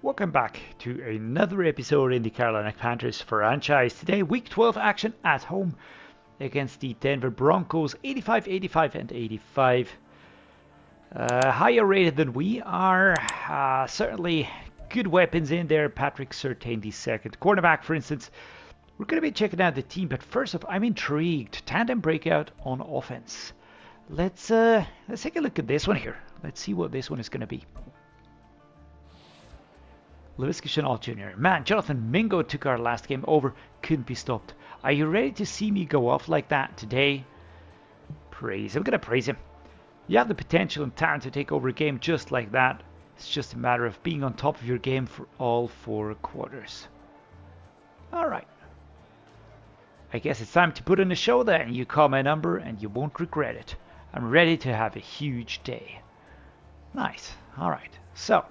Welcome back to another episode in the Carolina Panthers franchise. Today, Week 12 action at home against the Denver Broncos, 85, 85, and 85. Higher rated than we are. Certainly good weapons in there. Patrick Surtain, the second cornerback, for instance. We're going to be checking out the team, but first off, I'm intrigued. Tandem breakout on offense. Let's take a look at this one here. Let's see what this one is going to be. Laviska Shenault Jr. Man, Jonathan Mingo took our last game over. Couldn't be stopped. Are you ready to see me go off like that today? Praise. I'm going to praise him. You have the potential and talent to take over a game just like that. It's just a matter of being on top of your game for all 4 quarters. Alright. I guess it's time to put in a show then. You call my number and you won't regret it. I'm ready to have a huge day. Nice. Alright. So,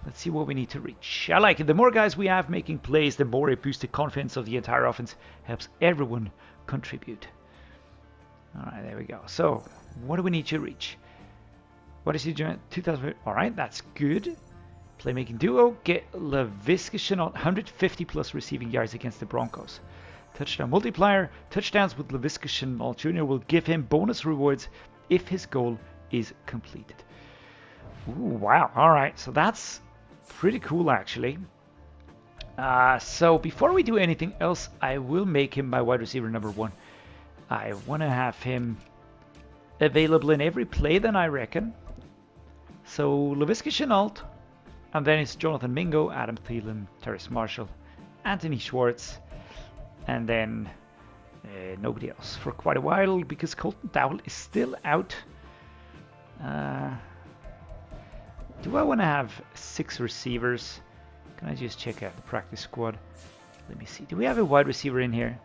let's see what we need to reach. I like it. The more guys we have making plays, the more it boosts the confidence of the entire offense. Helps everyone contribute. Alright, there we go. So, what do we need to reach? What is he doing? 2000. Alright, that's good. Playmaking duo. Get Laviska Shenault 150 plus receiving yards against the Broncos. Touchdown multiplier. Touchdowns with Laviska Shenault Jr. will give him bonus rewards if his goal is completed. Ooh, wow. Alright, so that's pretty cool actually. So before we do anything else, I will make him my wide receiver number 1. I want to have him available in every play then, I reckon. So Laviska Shenault, and then it's Jonathan Mingo, Adam Thielen, Terrace Marshall, Anthony Schwartz, and then nobody else for quite a while because Colton Dowell is still out. Do I want to have 6 receivers? Can I just check out the practice squad? Let me see. Do we have a wide receiver in here?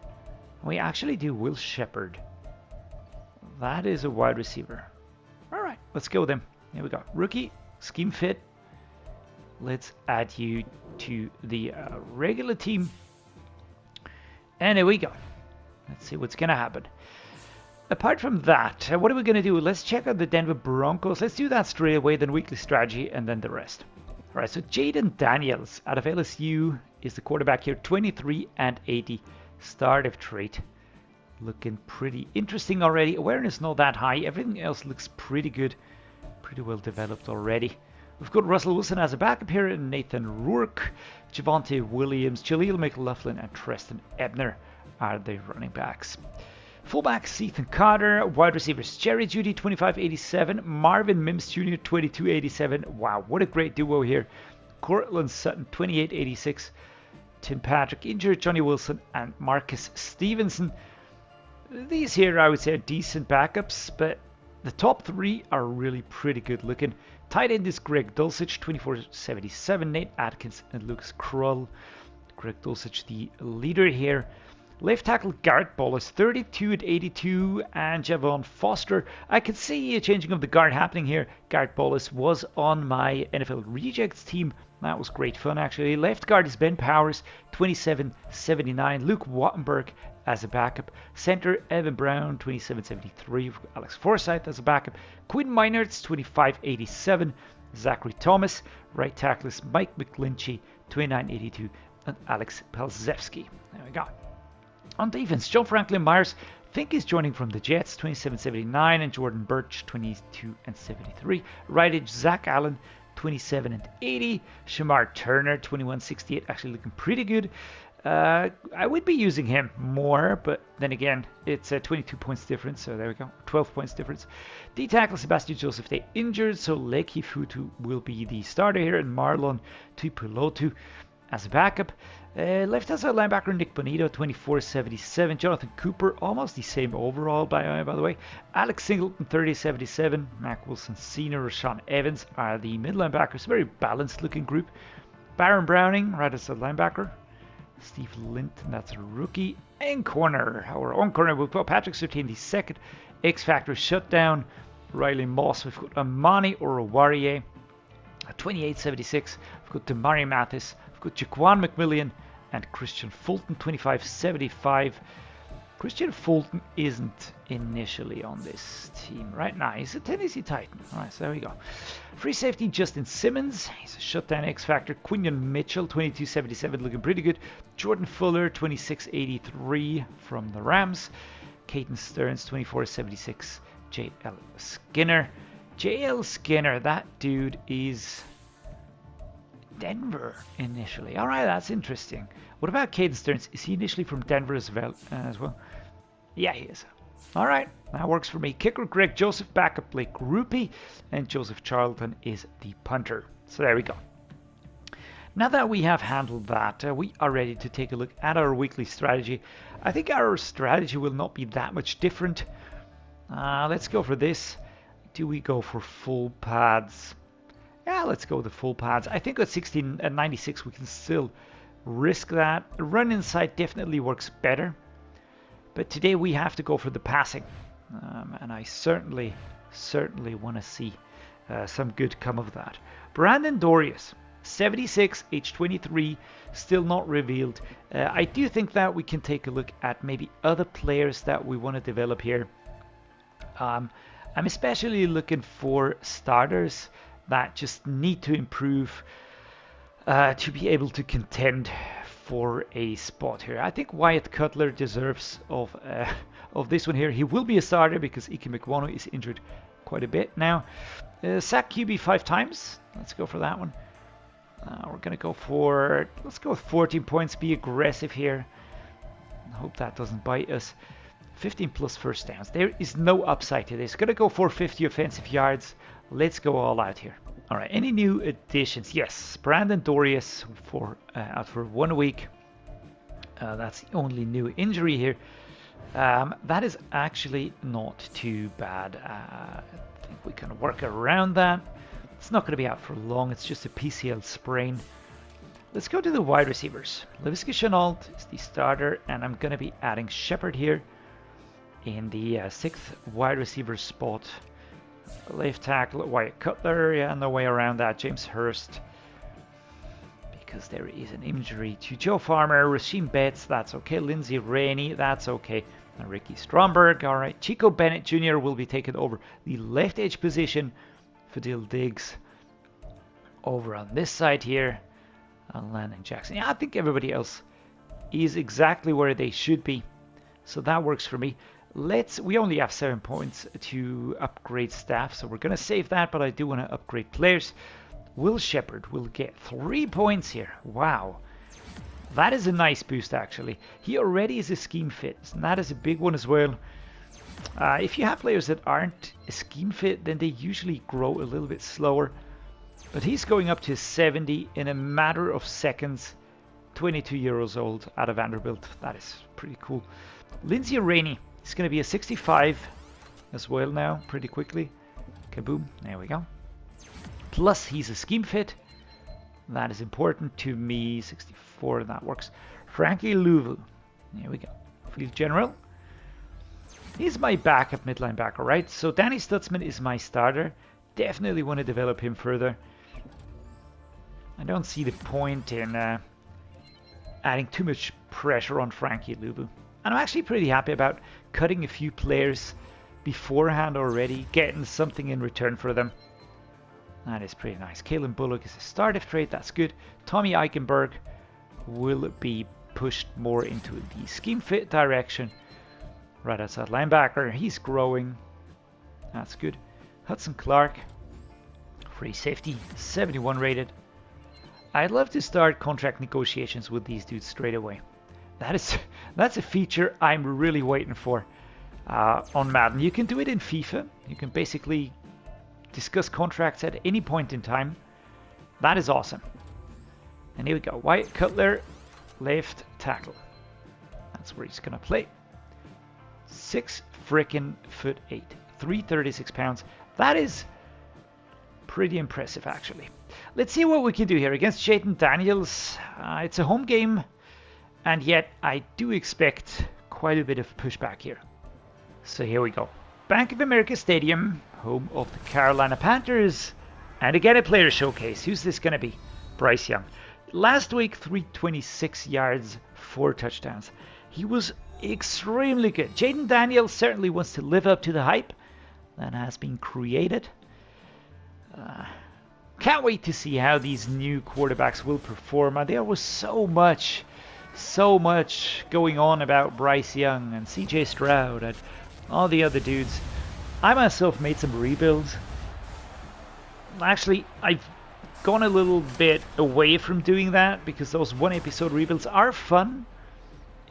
We actually do. Will Shepard. That is a wide receiver. All right, let's go with him. Here we go. Rookie, scheme fit. Let's add you to the regular team. And here we go. Let's see what's going to happen. Apart from that, what are we going to do? Let's check out the Denver Broncos. Let's do that straight away, then weekly strategy, and then the rest. All right, so JAYDEN Daniels out of LSU is the quarterback here. 23 and 80 startup trait. Looking pretty interesting already. Awareness not that high. Everything else looks pretty good. Pretty well developed already. We've got Russell Wilson as a backup here, and Nathan Rourke, Javonte Williams, Jaleel McLaughlin, and Treston Ebner are the running backs. Fullbacks, Ethan Carter. Wide receivers, Jerry Jeudy, 25-87. Marvin Mims Jr., 22-87. Wow, what a great duo here. Cortland Sutton, 28-86. Tim Patrick injured, Johnny Wilson, and Marcus Stevenson. These here, I would say, are decent backups, but the top 3 are really pretty good looking. Tight end is Greg Dulcich, 24-77. Nate Atkins and Lucas Krull. Greg Dulcich, the leader here. Left tackle Garrett Bolles, 32-82, and Javon Foster. I could see a changing of the guard happening here. Garrett Bolles was on my NFL Rejects team. That was great fun, actually. Left guard is Ben Powers, 27-79. Luke Wattenberg as a backup. Center, Evan Brown, 27-73. Alex Forsyth as a backup. Quinn Meinertz, 25-87. Zachary Thomas. Right tackle is Mike McGlinchey, 29-82. And Alex Pelzewski. There we go. On defense, John Franklin Myers, I think he's joining from the Jets, 27-79, and Jordan Birch, 22-73. Right edge, Zach Allen, 27-80. Shamar Turner, 21-68, actually looking pretty good. I would be using him more, but then again, it's a 22 points difference, so there we go, 12 points difference. D-tackle, Sebastian Joseph, they injured, so Leki Futu will be the starter here, and Marlon Tuipulotu as a backup. Left-hand side linebacker Nick Bonito, 24-77. Jonathan Cooper, almost the same overall, by the way. Alex Singleton, 30-77. Mac Wilson Sr., Rashawn Evans are the middle linebackers. Very balanced-looking group. Baron Browning, right side linebacker. Steve Linton, that's a rookie. In corner, our own corner, we've got Patrick Surtain, the second X-Factor shutdown. Riley Moss, we've got Amani Oruwariye, 28-76. We've got Damari Mathis. We've got Jaquan McMillian and Christian Fulton, 25-75. Christian Fulton isn't initially on this team right now. He's a Tennessee Titan. All right, so there we go. Free safety, Justin Simmons. He's a shutdown X-Factor. Quinion Mitchell, 2277, looking pretty good. Jordan Fuller, 2683 from the Rams. Caden Stearns, 2476. J.L. Skinner. J.L. Skinner, that dude is Denver initially. All right, that's interesting. What about Caden Stearns? Is he initially from Denver as well? Yeah, he is. All right, that works for me. Kicker Greg Joseph, backup Blake Rupee, and Joseph Charlton is the punter. So there we go. Now that we have handled that, we are ready to take a look at our weekly strategy. I think our strategy will not be that much different. Let's go for this. Do we go for full pads? Yeah, let's go with the full pads. I think at 16 and 96 we can still risk that. Run inside definitely works better. But today we have to go for the passing. And I certainly want to see some good come of that. Brandon Dorius, 76, age 23, still not revealed. I do think that we can take a look at maybe other players that we want to develop here. I'm especially looking for starters that just need to improve to be able to contend for a spot here. I think Wyatt Cutler deserves of this one here. He will be a starter because Ike McWano is injured quite a bit now. Sack QB 5 times. Let's go for that one. We're gonna go for, let's go with 14 points. Be aggressive here. I hope that doesn't bite us. 15 plus first downs. There is no upside to this. Gonna go for 50 offensive yards. Let's go all out here. All right, any new additions? Yes, Brandon Dorius out for 1 week. That's the only new injury here. That is actually not too bad. I think we can work around that. It's not going to be out for long. It's just a PCL sprain. Let's go to the wide receivers. Laviska Shenault is the starter, and I'm going to be adding Shepard here in the 6th wide receiver spot. Left tackle, Wyatt Cutler, yeah, no way around that. James Hurst, because there is an injury to Joe Farmer. Rasheem Betts, that's okay. Lindsey Rainey, that's okay. And Ricky Stromberg, all right. Chico Bennett Jr. will be taking over the left edge position. Fadil Diggs over on this side here. And Landon Jackson. Yeah, I think everybody else is exactly where they should be. So that works for me. We only have 7 points to upgrade staff, so we're going to save that, but I do want to upgrade players. Will Shepard will get 3 points here. Wow. That is a nice boost, actually. He already is a scheme fit, and that is a big one as well. If you have players that aren't a scheme fit, then they usually grow a little bit slower. But he's going up to 70 in a matter of seconds. 22 years old out of Vanderbilt. That is pretty cool. Lindsey Rainey is going to be a 65 as well now, pretty quickly. Kaboom. There we go. Plus, he's a scheme fit. That is important to me. 64, that works. Frankie Louvu. There we go. Field General. He's my backup mid linebacker, right? So Danny Stutzman is my starter. Definitely want to develop him further. I don't see the point in adding too much pressure on Frankie Louvu. And I'm actually pretty happy about cutting a few players beforehand already, getting something in return for them. That is pretty nice. Kalen Bullock is a starter trade. That's good. Tommy Eichenberg will be pushed more into the scheme fit direction. Right outside linebacker. He's growing. That's good. Hudson Clark. Free safety. 71 rated. I'd love to start contract negotiations with these dudes straight away. That's a feature I'm really waiting for on Madden. You can do it in FIFA. You can basically discuss contracts at any point in time. That is awesome. And here we go. Wyatt Cutler, left tackle. That's where he's gonna play. 6 freaking foot 8, 336 pounds. That is pretty impressive, actually. Let's see what we can do here against Jayden Daniels. It's a home game, and yet I do expect quite a bit of pushback here. So here we go. Bank of America Stadium, home of the Carolina Panthers. And again, a player showcase. Who's this going to be? Bryce Young. Last week, 326 yards, 4 touchdowns. He was extremely good. Jayden Daniels certainly wants to live up to the hype that has been created. Can't wait to see how these new quarterbacks will perform. And there was so much going on about Bryce Young and CJ Stroud and all the other dudes. I myself made some rebuilds. Actually, I've gone a little bit away from doing that because those one episode rebuilds are fun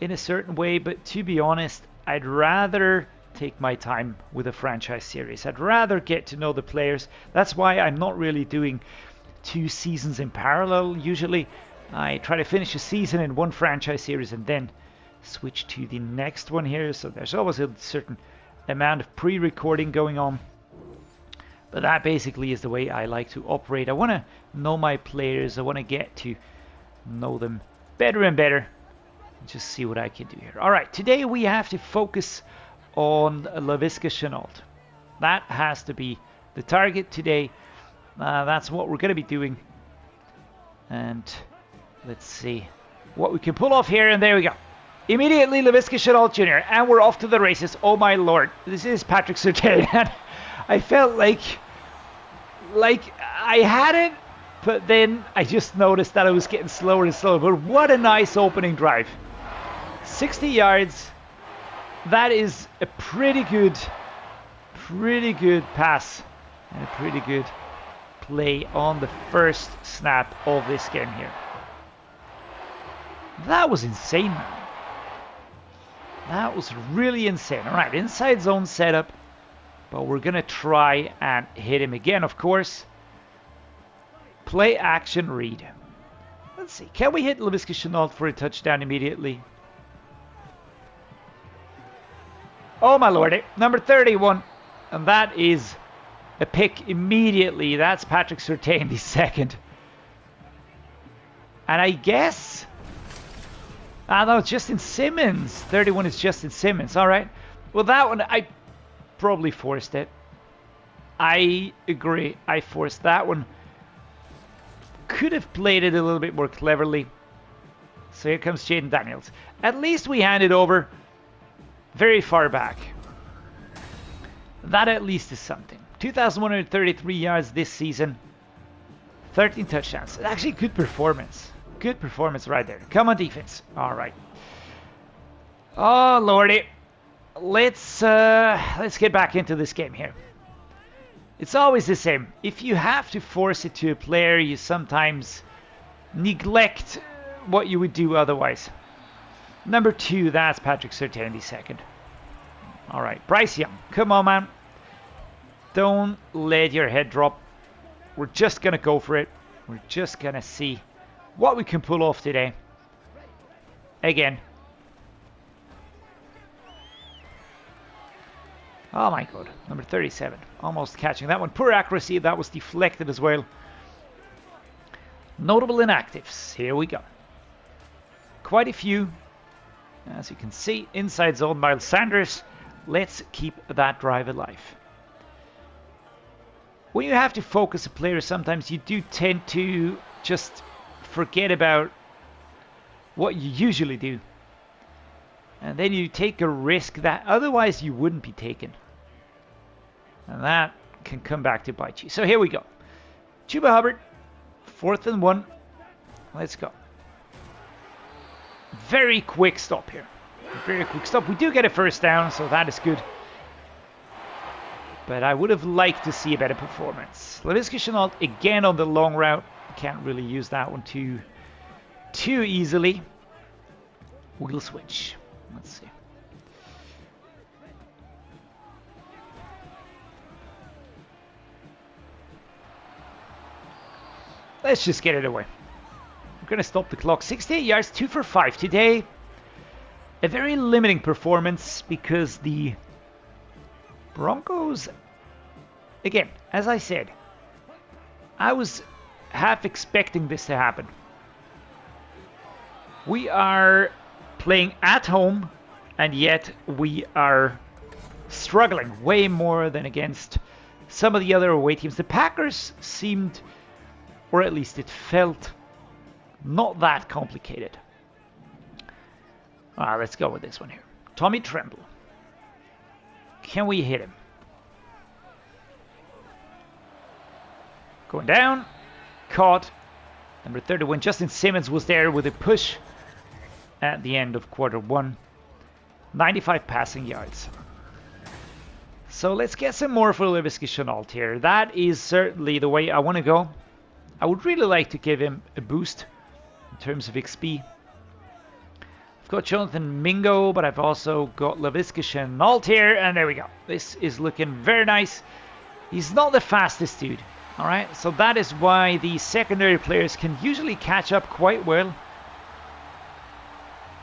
in a certain way, but to be honest, I'd rather take my time with a franchise series. I'd rather get to know the players. That's why I'm not really doing 2 seasons in parallel. Usually I try to finish a season in one franchise series and then switch to the next one here, so there's always a certain amount of pre-recording going on. But that basically is the way I like to operate. I want to know my players. I want to get to know them better and better. Just see what I can do here. All right, today we have to focus on Laviska Shenault. That has to be the target today. That's what we're going to be doing. And let's see what we can pull off here. And there we go. Immediately Laviska Shenault Jr. And we're off to the races. Oh my lord. This is Patrick Surtain. I felt like I had it, but then I just noticed that I was getting slower and slower. But what a nice opening drive. 60 yards. That is a pretty good pass and a pretty good play on the first snap of this game here. That was insane, man. That was really insane. All right, inside zone setup. But we're going to try and hit him again, of course. Play action read. Let's see. Can we hit Laviska Shenault for a touchdown immediately? Oh, my lordy. Number 31. And that is a pick immediately. That's Patrick Surtain, the second. And I guess... no, it's Justin Simmons. 31 is Justin Simmons. All right. Well, that one... I probably forced it. I agree. I forced that one. Could have played it a little bit more cleverly. So here comes Jayden Daniels. At least we handed over very far back. That at least is something. 2,133 yards this season. 13 touchdowns. Actually, good performance. Good performance right there. Come on, defense. All right. Oh, lordy. Let's get back into this game here. It's always the same. If you have to force it to a player, you sometimes neglect what you would do otherwise. Number 2, that's Patrick Surtain, the second. All right, Bryce Young. Come on, man. Don't let your head drop. We're just going to go for it. We're just going to see what we can pull off today. Again. Oh my god, number 37. Almost catching that one. Poor accuracy, that was deflected as well. Notable inactives. Here we go. Quite a few. As you can see, inside zone, Miles Sanders. Let's keep that drive alive. When you have to focus a player, sometimes you do tend to just forget about what you usually do. And then you take a risk that otherwise you wouldn't be taking. And that can come back to bite you. So here we go. Chuba Hubbard, 4th and 1. Let's go. Very quick stop here. Very quick stop. We do get a first down, so that is good. But I would have liked to see a better performance. Laviska Shenault again on the long route. Can't really use that one too easily. We'll switch. Let's see. Let's just get it away. We're going to stop the clock. 68 yards, 2 for 5 today. A very limiting performance because the Broncos, again, as I said, I was half expecting this to happen. We are playing at home, and yet we are struggling way more than against some of the other away teams. The Packers seemed, or at least it felt, not that complicated. Let's go with this one here. Tommy Tremble. Can we hit him? Going down. Caught. Number 31, Justin Simmons was there with a push at the end of quarter one. 95 passing yards. So let's get some more for Leviska Chenault here. That is certainly the way I want to go. I would really like to give him a boost in terms of XP. I've got Jonathan Mingo, but I've also got Leviska Chenault here, and there we go. This is looking very nice. He's not the fastest dude, all right? So that is why the secondary players can usually catch up quite well.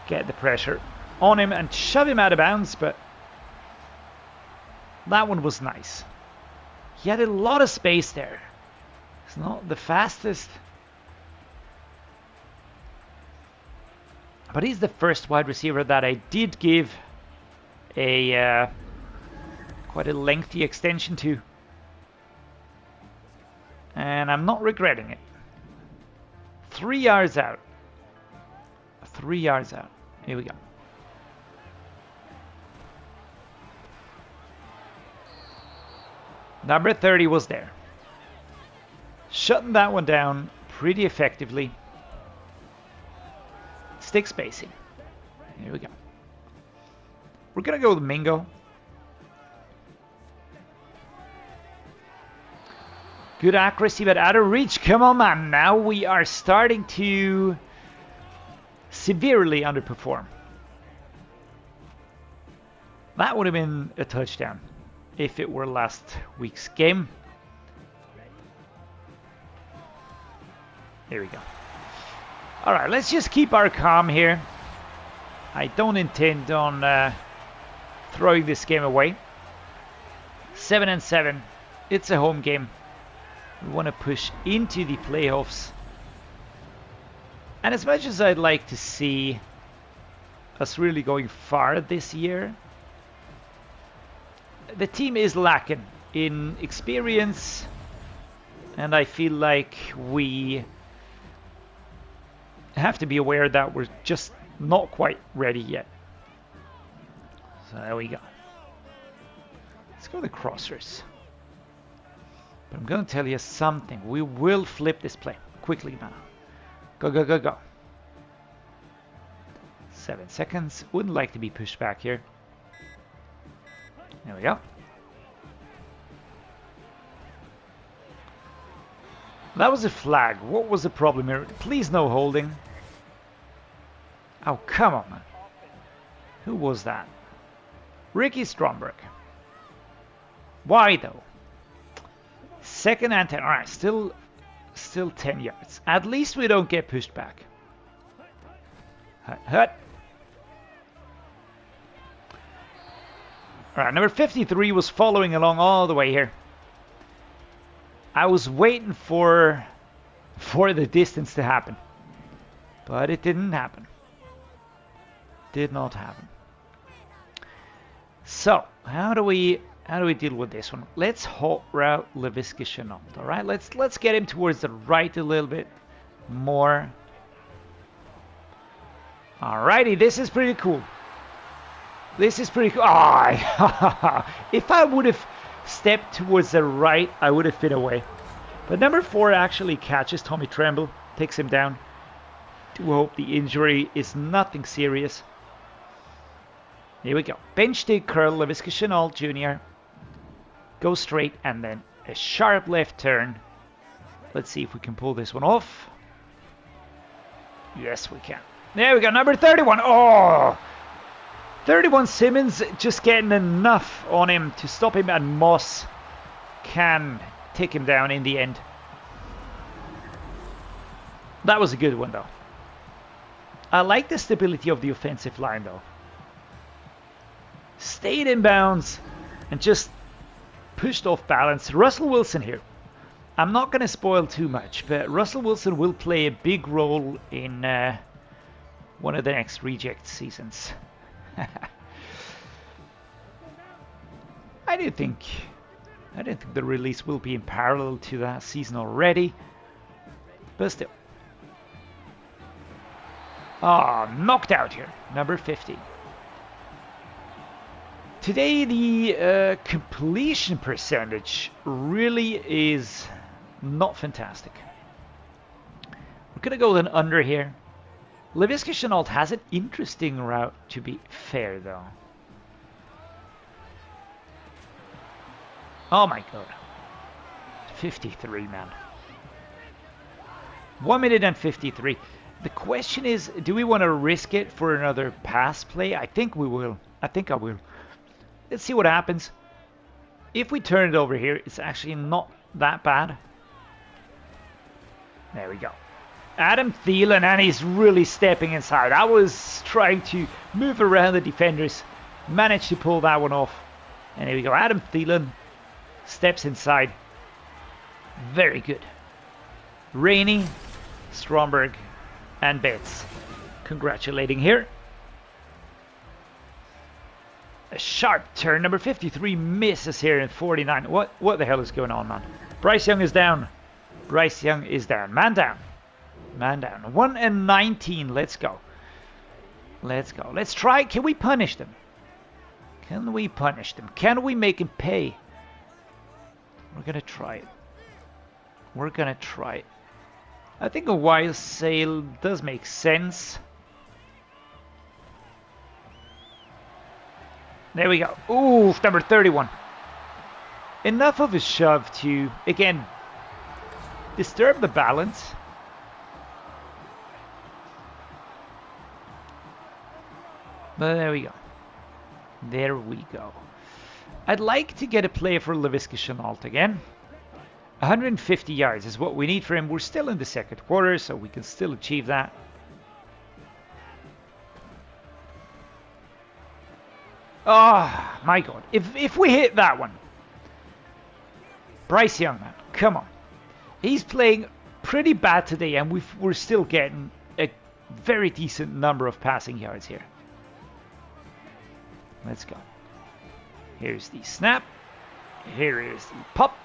Get the pressure on him and shove him out of bounds, but that one was nice. He had a lot of space there. He's not the fastest, but he's the first wide receiver that I did give a quite a lengthy extension to, and I'm not regretting it. 3 yards out. 3 yards out. Here we go. Number 30 was there. Shutting that one down pretty effectively. Stick spacing. Here we go. We're going to go with Mingo. Good accuracy, but out of reach. Come on, man. Now we are starting to severely underperform. That would have been a touchdown if it were last week's game. Here we go. All right, let's just keep our calm here. I don't intend on throwing this game away. 7-7. It's a home game. We want to push into the playoffs. And as much as I'd like to see us really going far this year, the team is lacking in experience, and I feel like we have to be aware that we're just not quite ready yet. So there we go. Let's go to the crossers. But I'm going to tell you something. We will flip this play quickly now. Go, go, go, go. 7 seconds. Wouldn't like to be pushed back here. There we go. That was a flag. What was the problem here? Please no holding. Oh, come on, man. Who was that? Ricky Stromberg. Why, though? 2nd and 10. All right, still 10 yards. At least we don't get pushed back. Hut, hut. All right, number 53 was following along all the way here. I was waiting for the distance to happen, but it didn't happen. Did not happen. So how do we deal with this one? Let's hot route Leviska Chenault. All right, let's get him towards the right a little bit more. Alrighty, this is pretty cool. This is pretty cool. Oh, if I would have stepped towards the right, I would have been away. But number 4 actually catches Tommy Tremble, takes him down. Do hope the injury is nothing serious. Here we go. Bench dig curl, Leviska Chenault Jr. Go straight and then a sharp left turn. Let's see if we can pull this one off. Yes, we can. There we go, number 31. Oh! 31 Simmons just getting enough on him to stop him, and Moss can take him down in the end. That was a good one, though. I like the stability of the offensive line, though. Stayed in bounds and just pushed off balance. Russell Wilson here. I'm not going to spoil too much, but Russell Wilson will play a big role in one of the next reject seasons. I don't think the release will be in parallel to that season already, but still. Ah, knocked out here, number 50. Today the completion percentage really is not fantastic. We're going to go with an under here. Laviska Chenault has an interesting route, to be fair, though. Oh my god. 53, man. 1 minute and 53. The question is, do we want to risk it for another pass play? I think we will. I think I will. Let's see what happens. If we turn it over here, it's actually not that bad. There we go. Adam Thielen, and he's really stepping inside. I was trying to move around the defenders. Managed to pull that one off. And here we go. Adam Thielen steps inside. Very good. Rainey, Stromberg, and Betts congratulating here. A sharp turn. Number 53 misses here in 49. What the hell is going on, man? Bryce Young is down. Bryce Young is down. Man down. Man down. 1 and 19. Let's go. Let's go. Let's try. Can we punish them? Can we punish them? Can we make him pay? We're going to try it. We're going to try it. I think a wild sale does make sense. There we go. Ooh, number 31. Enough of a shove to, again, disturb the balance. But there we go. There we go. I'd like to get a play for Laviska Chenault again. 150 yards is what we need for him. We're still in the second quarter, so we can still achieve that. Oh, my God. If we hit that one. Bryce Young, man. Come on. He's playing pretty bad today, and we're still getting a very decent number of passing yards here. Let's go. Here's the snap. Here is the pop.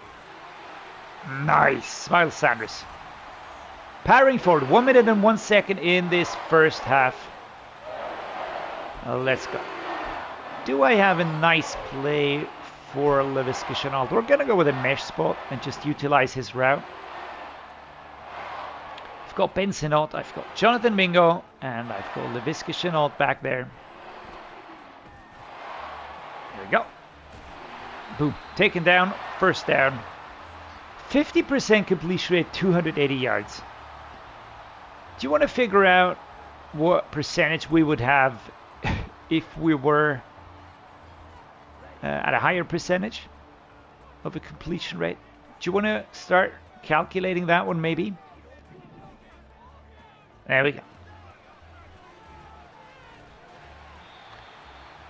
Nice. Miles Sanders. Powering forward. 1 minute and 1 second in this first half. Let's go. Do I have a nice play for Laviska Chenault? We're going to go with a mesh spot and just utilize his route. I've got Ben Sinnott, I've got Jonathan Mingo, and I've got Laviska Chenault back there. There we go. Boom. Taken down. First down. 50% completion rate, 280 yards. Do you want to figure out what percentage we would have if we were at a higher percentage of a completion rate? Do you want to start calculating that one maybe? There we go.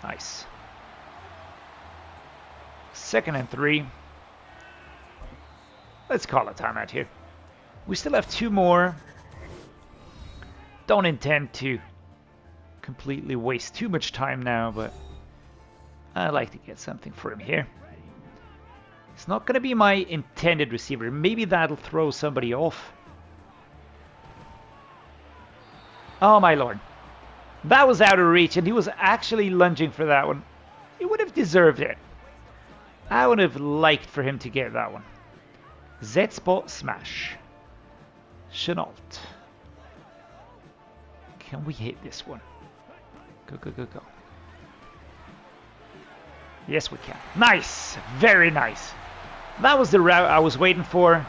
Nice. 2nd and 3. Let's call a timeout here. We still have 2 more. Don't intend to completely waste too much time now, but I'd like to get something for him here. It's not going to be my intended receiver. Maybe that'll throw somebody off. Oh my lord. That was out of reach, and he was actually lunging for that one. He would have deserved it. I would have liked for him to get that one. Z-spot smash. Chenault. Can we hit this one? Go, go, go, go. Yes, we can. Nice. Very nice. That was the route I was waiting for.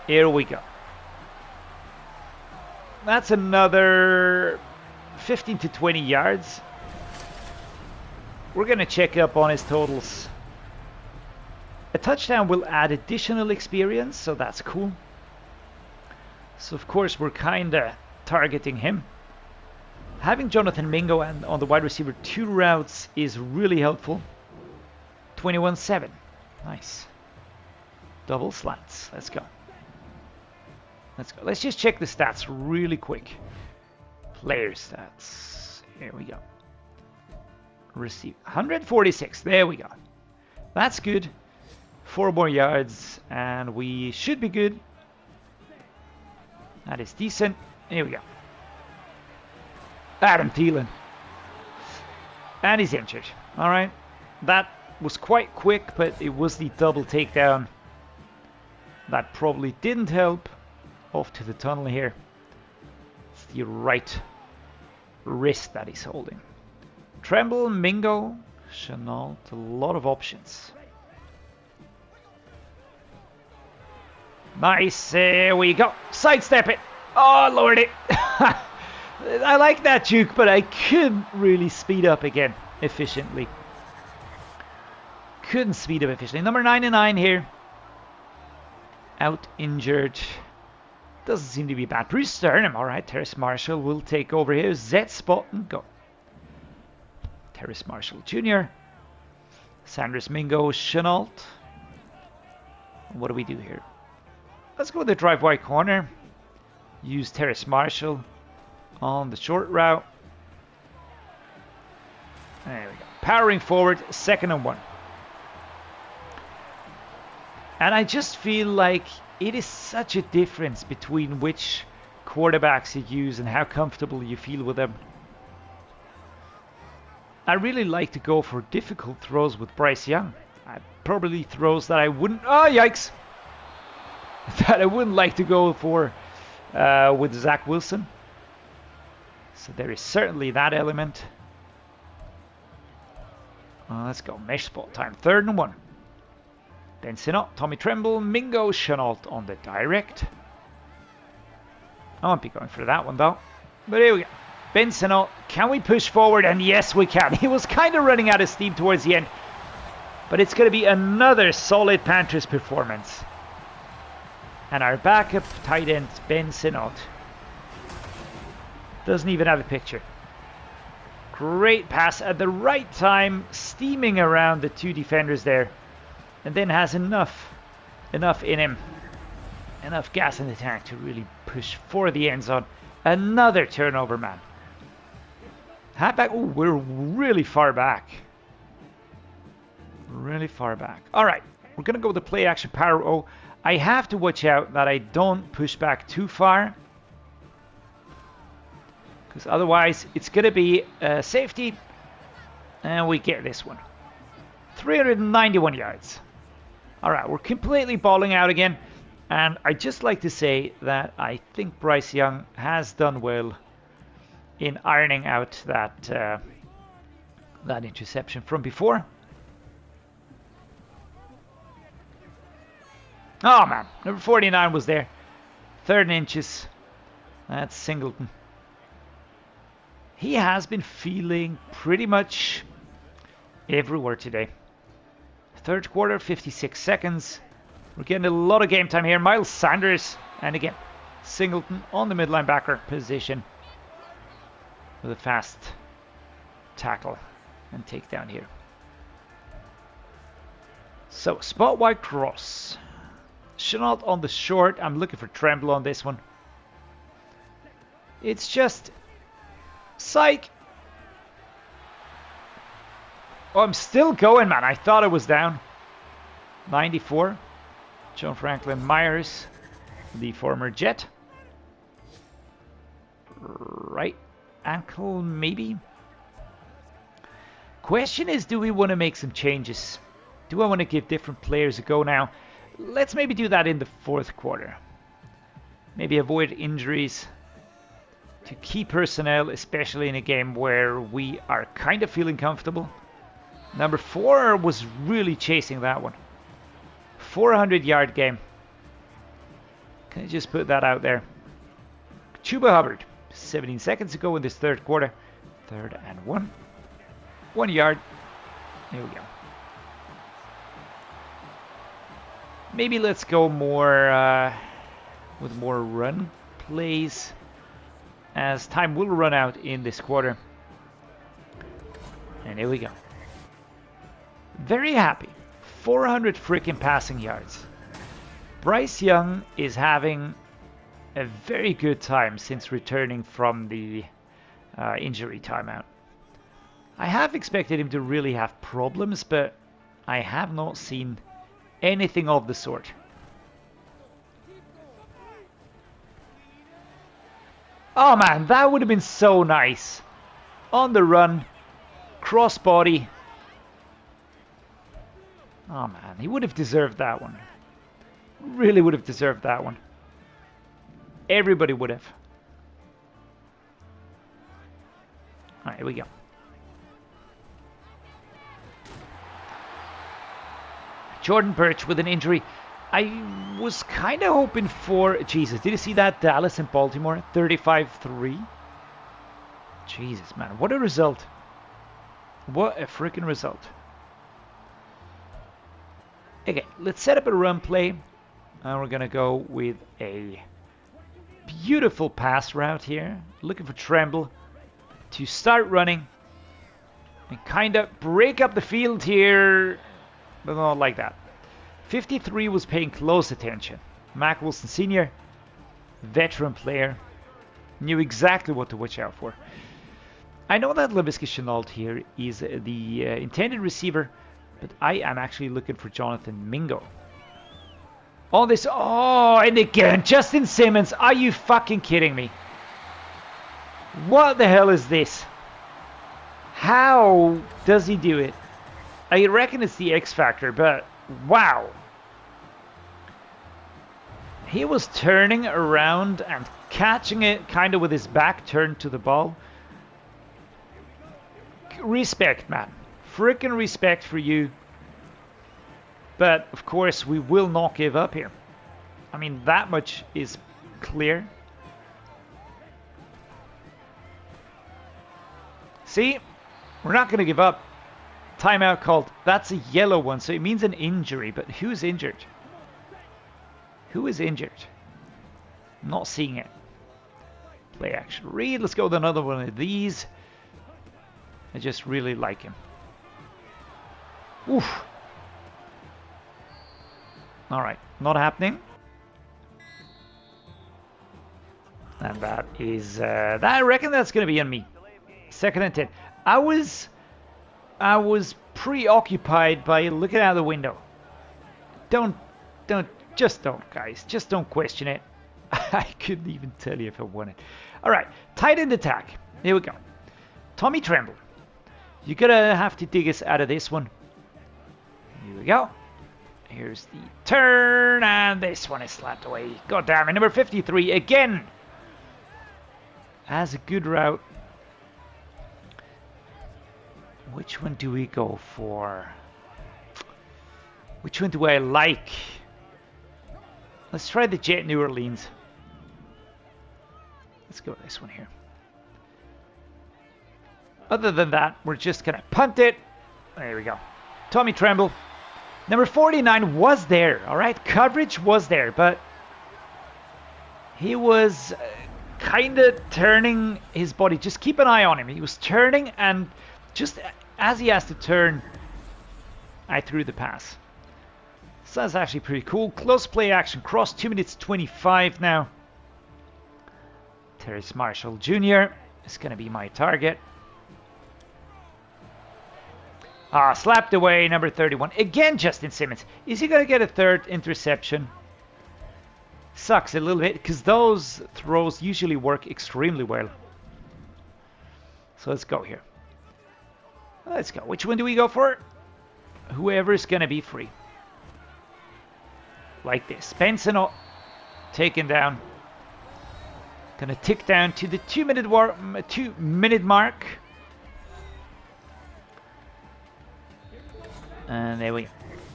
Here we go. That's another 15 to 20 yards. We're going to check up on his totals. A touchdown will add additional experience, so that's cool. So, of course, we're kind of targeting him. Having Jonathan Mingo and on the wide receiver 2 routes is really helpful. 21-7. Nice. Double slants. Let's go. Let's go. Let's just check the stats really quick. Player stats. Here we go. Receive 146. There we go. That's good. 4 more yards, and we should be good. That is decent. Here we go. Adam Thielen. And he's injured. All right. That was quite quick, but it was the double takedown. That probably didn't help. Off to the tunnel here. It's the right wrist that he's holding. Tremble, Mingo, Chenault, a lot of options. Nice, there we go. Sidestep it. Oh, lowered it. I like that juke, but I couldn't really speed up again efficiently. Couldn't speed up efficiently. Number 99 here. Out injured. Doesn't seem to be bad. Bruce Sternum. All right, Terrace Marshall will take over here. Z spot and go. Terrace Marshall Jr. Sanders Mingo, Chenault. What do we do here? Let's go with the drive wide corner. Use Terrace Marshall on the short route. There we go. Powering forward, 2nd and 1. And I just feel like it is such a difference between which quarterbacks you use and how comfortable you feel with them. I really like to go for difficult throws with Bryce Young. Probably throws that I wouldn't... Oh, yikes! That I wouldn't like to go for with Zach Wilson. So there is certainly that element. Let's go. Mesh spot time. 3rd and 1. Benson up. Tommy Tremble. Mingo. Chenault on the direct. I won't be going for that one though. But here we go. Benson up. Can we push forward? And yes, we can. He was kind of running out of steam towards the end. But it's going to be another solid Panthers performance. And our backup tight end, Ben Sinnott, doesn't even have a picture. Great pass at the right time, steaming around the 2 defenders there. And then has enough in him, enough gas in the tank to really push for the end zone. Another turnover, man. Halfback, oh, we're really far back. Really far back. All right, we're going to go with the play action power O. I have to watch out that I don't push back too far. Because otherwise, it's going to be safety. And we get this one. 391 yards. All right, we're completely balling out again. And I just like to say that I think Bryce Young has done well in ironing out that interception from before. Oh man, number 49 was there. 3rd and inches. That's Singleton. He has been feeling pretty much everywhere today. 3rd quarter, 56 seconds. We're getting a lot of game time here. Miles Sanders, and again, Singleton on the mid linebacker position with a fast tackle and takedown here. So, spot wide cross. Chenault on the short. I'm looking for Tremble on this one. It's just... Psych! Oh, I'm still going, man. I thought I was down. 94. John Franklin Myers, the former Jet. Right ankle, maybe. Question is, do we want to make some changes? Do I want to give different players a go now? Let's maybe do that in the 4th quarter. Maybe avoid injuries to key personnel, especially in a game where we are kind of feeling comfortable. Number 4 was really chasing that one. 400-yard game. Can I just put that out there? Chuba Hubbard, 17 seconds ago in this 3rd quarter. 3rd and 1. 1 yard. Here we go. Maybe let's go more with more run plays, as time will run out in this quarter. And here we go. Very happy. 400 freaking passing yards. Bryce Young is having a very good time since returning from the injury timeout. I have expected him to really have problems, but I have not seen anything of the sort. Oh man, that would have been so nice. On the run, Crossbody. Oh man, he would have deserved that one. Really would have deserved that one. Everybody would have. Alright, here we go. Jordan Birch with an injury. I was kind of hoping for... Jesus, did you see that Dallas and Baltimore? 35-3? Jesus, man. What a result. What a freaking result. Okay, let's set up a run play. And we're going to go with a beautiful pass route here. Looking for Tremble to start running. And kind of break up the field here. But not like that. 53 was paying close attention. Mac Wilson Sr., veteran player, knew exactly what to watch out for. I know that Laviska Shenault here is the intended receiver, but I am actually looking for Jonathan Mingo. All this, oh, and again, Justin Simmons, are you fucking kidding me? What the hell is this? How does he do it? I reckon it's the X Factor, but wow. He was turning around and catching it kind of with his back turned to the ball. Respect, man. Freaking respect for you. But, of course, we will not give up here. I mean, that much is clear. See? We're not going to give up. Timeout called. That's a yellow one, so it means an injury. But who's injured? Who is injured? I'm not seeing it. Play action read. Let's go with another one of these. I just really like him. Oof. Alright, not happening. And that is... I reckon that's going to be on me. 2nd and 10. I was preoccupied by looking out the window. Just don't, guys. Just don't question it. I couldn't even tell you if I won it. Alright, tight end attack. Here we go. Tommy Tremble. You're going to have to dig us out of this one. Here we go. Here's the turn, and this one is slapped away. God damn it, number 53 again. Has a good route. Which one do we go for? Which one do I like? Let's try the Jet New Orleans. Let's go with this one here. Other than that, we're just going to punt it. There we go. Tommy Tremble. Number 49 was there, all right? Coverage was there, but he was kind of turning his body. Just keep an eye on him. He was turning, and just as he has to turn, I threw the pass. So that's actually pretty cool. Close play action. Cross 2 minutes 25 now. Terrace Marshall Jr. is going to be my target. Slapped away, number 31. Again, Justin Simmons. Is he going to get a 3rd interception? Sucks a little bit, because those throws usually work extremely well. So let's go here. Let's go. Which one do we go for? Whoever's going to be free. Like this. Benson taken down. Going to tick down to the 2 minute mark. And there we go.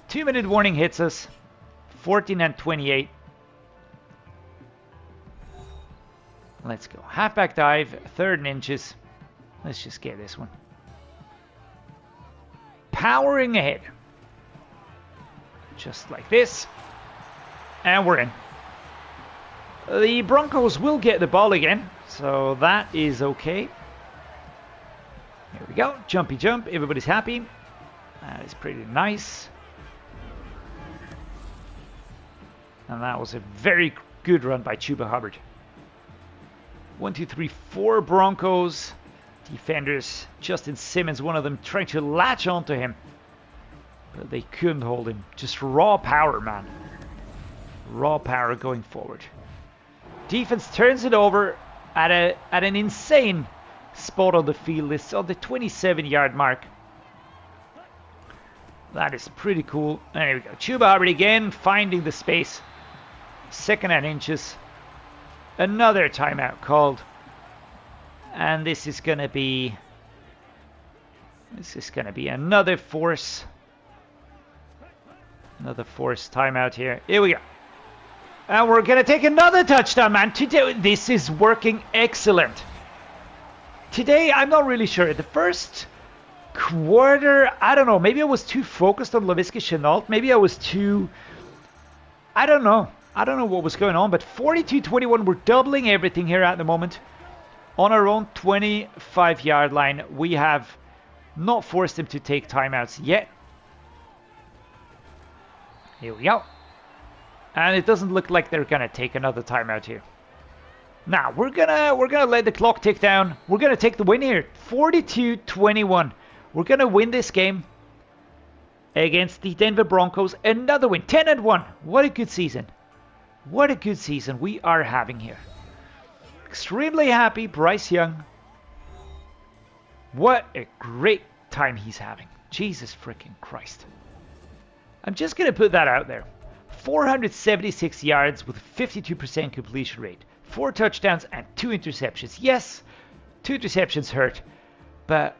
2 minute warning hits us. 14 and 28. Let's go. Halfback dive. 3rd and inches. Let's just get this one. Powering ahead. Just like this. And we're in. The Broncos will get the ball again. So that is okay. Here we go. Jumpy jump. Everybody's happy. That is pretty nice. And that was a very good run by Chuba Hubbard. 1, 2, 3, 4 Broncos. Defenders. Justin Simmons, one of them, trying to latch onto him. But they couldn't hold him. Just raw power, man. Raw power going forward. Defense turns it over at an insane spot on the field. It's on the 27-yard mark. That is pretty cool. There we go. Chuba Hubbard again, finding the space. 2nd and inches. Another timeout called. And this is going to be another force. Another force timeout here. Here we go. And we're going to take another touchdown, man. Today, this is working excellent. Today, I'm not really sure. The first quarter, I don't know. Maybe I was too focused on Laviska Shenault. Maybe I was too... I don't know. I don't know what was going on. But 42-21, we're doubling everything here at the moment. On our own 25-yard line, we have not forced him to take timeouts yet. Here we go. And it doesn't look like they're gonna take another timeout here. Now we're gonna let the clock tick down. We're gonna take the win here. 42-21. We're gonna win this game against the Denver Broncos. Another win. 10-1. What a good season. What a good season we are having here. Extremely happy, Bryce Young. What a great time he's having. Jesus freaking Christ. I'm just going to put that out there. 476 yards with 52% completion rate. 4 touchdowns and 2 interceptions. Yes, 2 interceptions hurt. But,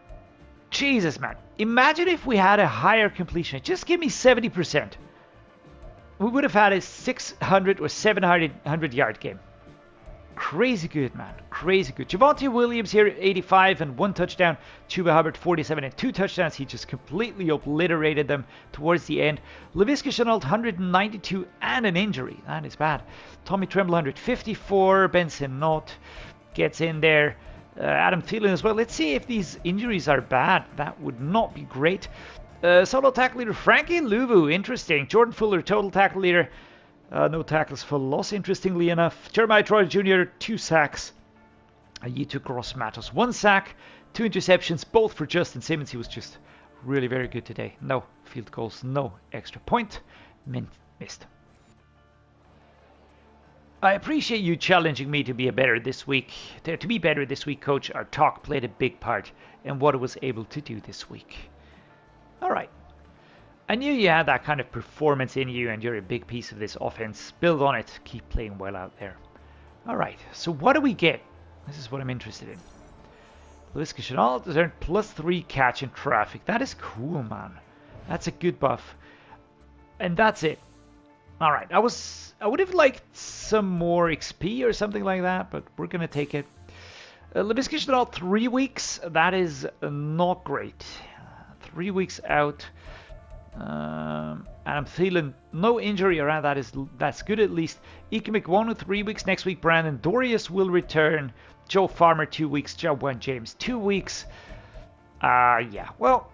Jesus, man. Imagine if we had a higher completion. Just give me 70%. We would have had a 600 or 700 yard game. Crazy good, man. Crazy good. Javonte Williams here, 85 and 1 touchdown. Chuba Hubbard, 47 and 2 touchdowns. He just completely obliterated them towards the end. Laviska Shenault, 192 and an injury. That is bad. Tommy Tremble, 154. Benson Knott gets in there. Adam Thielen as well. Let's see if these injuries are bad. That would not be great. Solo tackle leader, Frankie Luvu. Interesting. Jordan Fuller, total tackle leader. No tackles for loss, interestingly enough. Jeremiah Troy Jr., 2 sacks. Yitu Gross-Matos, 1 sack, 2 interceptions, both for Justin Simmons. He was just really very good today. No field goals, no extra point. Missed. I appreciate you challenging me to be better this week. To be better this week, Coach. Our talk played a big part in what I was able to do this week. All right. I knew you had that kind of performance in you and you're a big piece of this offense. Build on it. Keep playing well out there. All right. So what do we get? This is what I'm interested in. Laviska Shenault has earned +3 catch in traffic. That is cool, man. That's a good buff. And that's it. All right. I would have liked some more XP or something like that, but we're going to take it. Laviska Shenault, 3 weeks. That is not great. 3 weeks out. Adam Thielen, no injury around that's good at least. Ike McWonu, 3 weeks. Next week, Brandon Dorius will return. Joe Farmer, 2 weeks. Jawan James, 2 weeks. Yeah, well,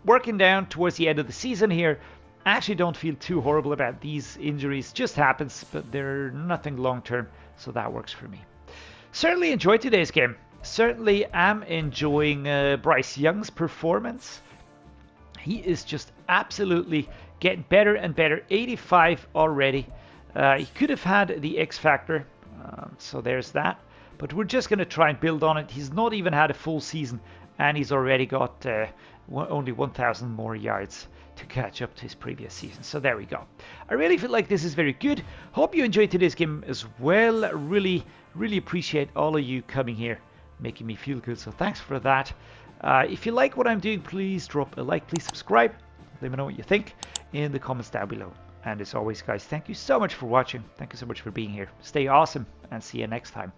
working down towards the end of the season here. I actually don't feel too horrible about these injuries. Just happens, but they're nothing long term, so that works for me. Certainly enjoyed today's game. Certainly am enjoying Bryce Young's performance. He is just absolutely getting better and better. 85 already. He could have had the X Factor, so there's that. But we're just going to try and build on it. He's not even had a full season, and he's already got only 1,000 more yards to catch up to his previous season. So there we go. I really feel like this is very good. Hope you enjoyed today's game as well. Really, really appreciate all of you coming here, making me feel good. So thanks for that. If you like what I'm doing, please drop a like, please subscribe. Let me know what you think in the comments down below. And as always, guys, thank you so much for watching. Thank you so much for being here. Stay awesome and see you next time.